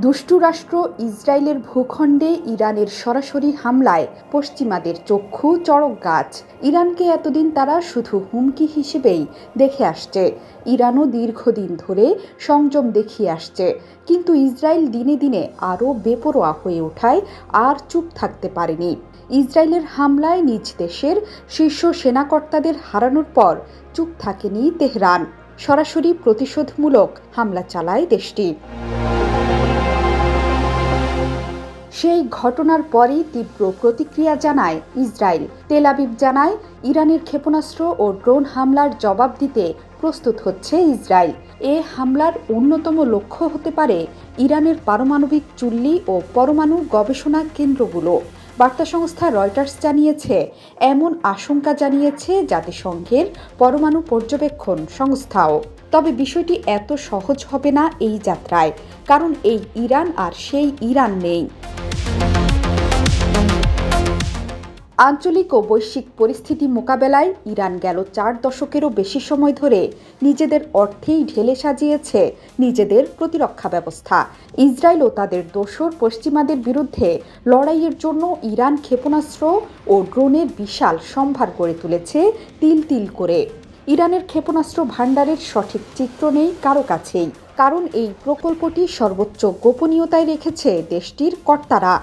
দুষ্টু রাষ্ট্র ইসরায়েলের ভূখণ্ডে ইরানের সরাসরি হামলায় পশ্চিমাদের চক্ষু চড়ক গাছ। ইরানকে এতদিন তারা শুধু হুমকি হিসেবেই দেখে আসছে। ইরানও দীর্ঘদিন ধরে সংযম দেখিয়ে আসছে, কিন্তু ইসরায়েল দিনে দিনে আরও বেপরোয়া হয়ে ওঠায় আর চুপ থাকতে পারেনি। ইসরায়েলের হামলায় নিজ দেশের শীর্ষ সেনাকর্তাদের হারানোর পর চুপ থাকেনি তেহরান। সরাসরি প্রতিশোধমূলক হামলা চালায় দেশটি। সেই ঘটনার পরই তীব্র প্রতিক্রিয়া জানায় ইসরায়েল। তেল আবিব জানায়, ইরানের ক্ষেপণাস্ত্র ও ড্রোন হামলার জবাব দিতে প্রস্তুত হচ্ছে ইসরায়েল। এ হামলার অন্যতম লক্ষ্য হতে পারে ইরানের পারমাণবিক চুল্লি ও পরমাণু গবেষণা কেন্দ্রগুলো। বার্তা সংস্থা রয়টার্স জানিয়েছে, এমন আশঙ্কা জানিয়েছে জাতিসংঘের পরমাণু পর্যবেক্ষণ সংস্থাও। তবে বিষয়টি এত সহজ হবে না এই যাত্রায়, কারণ এই ইরান আর সেই ইরান নেই। আঞ্চলিক ও বৈশ্বিক পরিস্থিতি মোকাবেলায় ইরান গেল 4 দশকেরও বেশি সময় ধরে নিজেদের অর্থেই ঢেলে সাজিয়েছে নিজেদের প্রতিরক্ষা ব্যবস্থা। ইসরায়েল ও তাদের দোসর পশ্চিমাদের বিরুদ্ধে লড়াইয়ের জন্য ইরান ক্ষেপণাস্ত্র ও ড্রোনের বিশাল সম্ভার গড়ে তুলেছে তিল তিল করে। ইরানের ক্ষেপণাস্ত্র ভাণ্ডারের সঠিক চিত্র নেই কারো কাছেই, কারণ এই প্রকল্পটি সর্বোচ্চ গোপনীয়তায় রেখেছে দেশটির কর্তারা।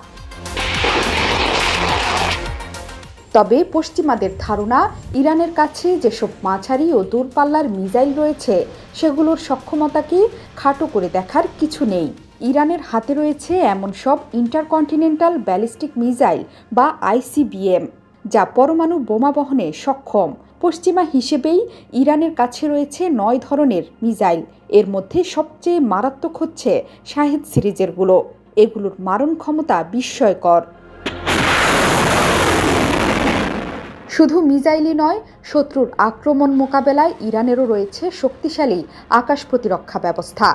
তবে পশ্চিমাদের ধারণা, ইরানের কাছে যেসব মাঝারি ও দূরপাল্লার মিসাইল রয়েছে সেগুলোর সক্ষমতাকে খাটো করে দেখার কিছু নেই। ইরানের হাতে রয়েছে এমন সব ইন্টারকন্টিনেন্টাল ব্যালিস্টিক মিসাইল বা ICBM, যা পরমাণু বোমা বহনে সক্ষম। পশ্চিমা হিসেবেই ইরানের কাছে রয়েছে 9 ধরনের মিসাইল। এর মধ্যে সবচেয়ে মারাত্মক হচ্ছে শাহেদ সিরিজেরগুলো। এগুলোর মারণ ক্ষমতা বিস্ময়কর। শুধু মিসাইলই নয়, শত্রুর আক্রমণ মোকাবেলায় ইরানেরও রয়েছে শক্তিশালী আকাশ প্রতিরক্ষা ব্যবস্থা,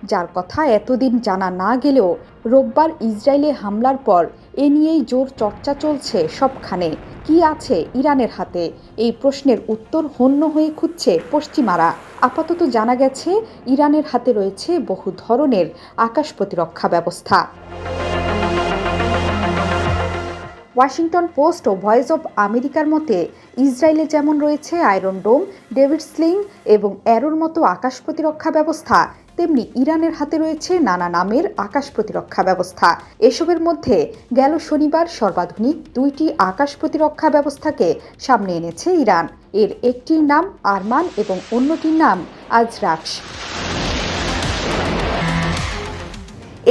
যার কথা এতদিন জানা না গেলেও রোববার ইসরায়েলে হামলার পর এ নিয়েই জোর চর্চা চলছে সবখানে। কি আছে ইরানের হাতে? এই প্রশ্নের উত্তর হন্য হয়ে খুঁজছে পশ্চিমারা। আপাতত জানা গেছে, ইরানের হাতে রয়েছে বহু ধরনের আকাশ প্রতিরক্ষা ব্যবস্থা। ওয়াশিংটন পোস্ট ও ভয়েস অব আমেরিকার মতে, ইসরায়েলে যেমন রয়েছে আয়রন ডোম, ডেভিড স্লিং এবং অ্যারোর মতো আকাশ প্রতিরক্ষা ব্যবস্থা, তেমনি ইরানের হাতে রয়েছে নানা নামের আকাশ প্রতিরক্ষা ব্যবস্থা। এসবের মধ্যে গেল শনিবার সর্বাধুনিক 2টি আকাশ প্রতিরক্ষা ব্যবস্থাকে সামনে এনেছে ইরান। এর একটির নাম আরমান এবং অন্যটির নাম আজরাক্স।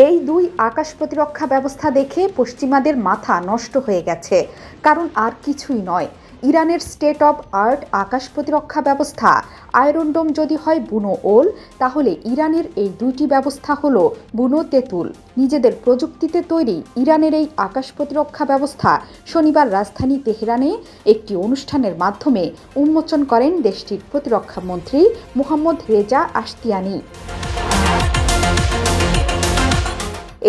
এই 2 আকাশ প্রতিরক্ষা ব্যবস্থা দেখে পশ্চিমাদের মাথা নষ্ট হয়ে গেছে, কারণ আর কিছুই নয়। ইরানের স্টেট অব আর্ট আকাশ প্রতিরক্ষা ব্যবস্থা আয়রন ডোম যদি হয় বুনো ওল, তাহলে ইরানের এই 2টি ব্যবস্থা হলো বুনো তেঁতুল। নিজেদের প্রযুক্তিতে তৈরি ইরানের এই আকাশ প্রতিরক্ষা ব্যবস্থা শনিবার রাজধানী তেহরানে একটি অনুষ্ঠানের মাধ্যমে উন্মোচন করেন দেশটির প্রতিরক্ষা মন্ত্রী মোহাম্মদ রেজা আশতিয়ানি।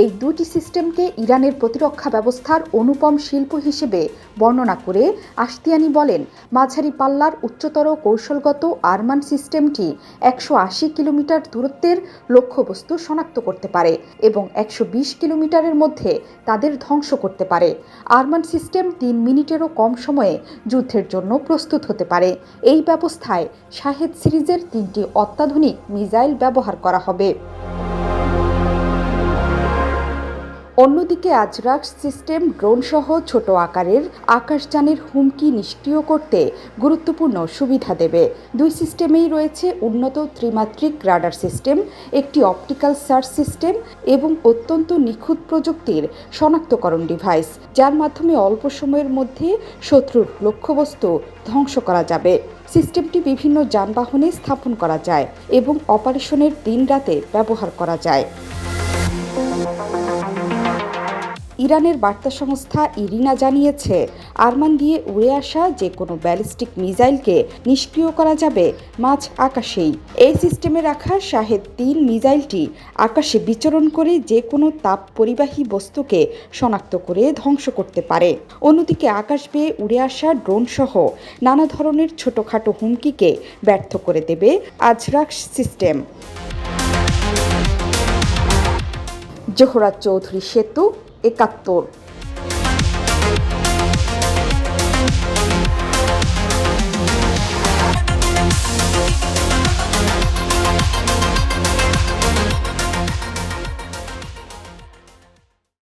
এই 2টি সিস্টেমকে ইরানের প্রতিরক্ষা ব্যবস্থার অনুপম শিল্প হিসেবে বর্ণনা করে আশতিয়ানি বলেন, মাঝারি পাল্লার উচ্চতর কৌশলগত আরমান সিস্টেমটি 180 কিলোমিটার দূরত্বের লক্ষ্যবস্তু শনাক্ত করতে পারে এবং 120 কিলোমিটারের মধ্যে তাদের ধ্বংস করতে পারে। আরমান সিস্টেম 3 মিনিটেরও কম সময়ে যুদ্ধের জন্য প্রস্তুত হতে পারে। এই ব্যবস্থায় শাহেদ সিরিজের 3টি অত্যাধুনিক মিসাইল ব্যবহার করা হবে। অন্যদিকে আজরাক্স সিস্টেম ড্রোনসহ ছোট আকারের আকাশযানের হুমকি নিষ্ক্রিয় করতে গুরুত্বপূর্ণ সুবিধা দেবে। 2 সিস্টেমেই রয়েছে উন্নত ত্রিমাত্রিক রাডার সিস্টেম, একটি অপটিক্যাল সার্চ সিস্টেম এবং অত্যন্ত নিখুঁত প্রযুক্তির শনাক্তকরণ ডিভাইস, যার মাধ্যমে অল্প সময়ের মধ্যে শত্রুর লক্ষ্যবস্তু ধ্বংস করা যাবে। সিস্টেমটি বিভিন্ন যানবাহনে স্থাপন করা যায় এবং অপারেশনের দিন-রাতে ব্যবহার করা যায়। ইরানের বার্তা সংস্থা ইরিনা জানিয়েছে, আরমান দিয়ে উড়ে আসা যে কোনো ব্যালিস্টিক মিসাইলকে নিষ্ক্রিয় করা যাবে মাঝ আকাশেই। এই সিস্টেমে রাখা শাহেদ 3 মিসাইলটি আকাশে বিচরণ করে যে কোনো তাপ পরিবাহী বস্তুকে শনাক্ত করে ধ্বংস করতে পারে। অন্যদিকে আকাশ বেয়ে উড়ে আসা ড্রোনসহ নানা ধরনের ছোটখাটো হুমকিকে ব্যর্থ করে দেবে আজরাক্স সিস্টেম। জোহরা চৌধুরী সেতু, ৭১।